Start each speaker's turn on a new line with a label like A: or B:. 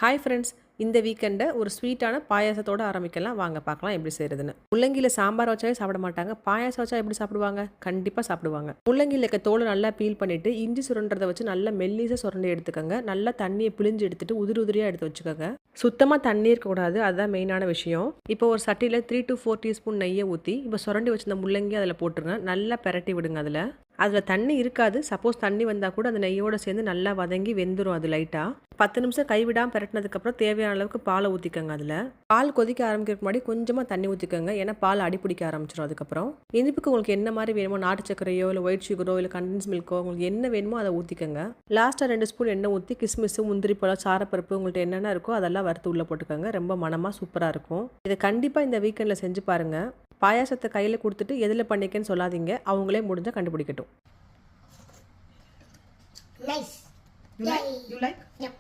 A: Hi friends, இந்த வீக்கெண்டை ஒரு ஸ்வீட்டான பாயாசத்தோடு ஆரம்பிக்கலாம். வாங்க பார்க்கலாம் எப்படி செய்கிறதுன்னு. முள்ளங்கியில் சாம்பார் வச்சாவே சாப்பிட மாட்டாங்க. பாயாசம் வச்சா எப்படி சாப்பிடுவாங்க? கண்டிப்பாக சாப்பிடுவாங்க. முள்ளங்கியில் இருக்க தோலை நல்லா பீல் பண்ணிவிட்டு இஞ்சி சுரண்டுறதை வச்சு நல்லா மெல்லிசாக சுரண்டி எடுத்துக்கோங்க. நல்லா தண்ணியை பிழிஞ்சு எடுத்துட்டு உதிரி உதிரியாக எடுத்து வச்சுக்கோங்க. சுத்தமாக தண்ணி இருக்கக்கூடாது, அதுதான் மெயினான விஷயம். இப்போ ஒரு சட்டியில் 3 to 4 டீஸ்பூன் நெய்யை ஊற்றி இப்போ சுரண்டி வச்சிருந்த முள்ளங்கி அதில் போட்டுருங்க. நல்லா பெரட்டி விடுங்க. அதில் தண்ணி இருக்காது. சப்போஸ் தண்ணி வந்தால் கூட அந்த நெய்யோடு சேர்ந்து நல்லா வதங்கி வெந்துடும். அது லைட்டாக 10 நிமிஷம் கைவிடாமல் பெரட்டினதுக்கப்புறம் தேவையான அளவுக்கு பாலை ஊற்றிக்கோங்க. அதில் பால் கொதிக்க ஆரம்பிக்கிறதுக்கு முன்னாடி கொஞ்சமாக தண்ணி ஊற்றிக்கோங்க. ஏன்னா பால் அடிப்பிடிக்க ஆரம்பிச்சிடும். அதுக்கப்புறம் இனிப்புக்கு உங்களுக்கு என்ன மாதிரி வேணுமோ, நாட்டு சக்கரையோ இல்லை ஒயிட் சுகரோ இல்லை கண்டன்ஸ் மில்க்கோ உங்களுக்கு என்ன வேணுமோ அதை ஊற்றிக்கோங்க. லாஸ்ட்டாக 2 ஸ்பூன் எண்ணெய் ஊற்றி கிஸ்மிஸ், முந்திரி பழம், சாரப்பருப்பு உங்கள்கிட்ட என்னென்ன இருக்கோ அதெல்லாம் வறுத்து உள்ளே போட்டுக்கோங்க. ரொம்ப மனமாக சூப்பராக இருக்கும். இதை கண்டிப்பாக இந்த வீக்கெண்டில் செஞ்சு பாருங்கள். பாயாசத்தை கையில் கொடுத்துட்டு எதில் பண்ணிக்கன்னு சொல்லாதீங்க. அவங்களே முடிஞ்சால் கண்டுபிடிக்கட்டும்.
B: Nice.
C: You like?
B: Yep.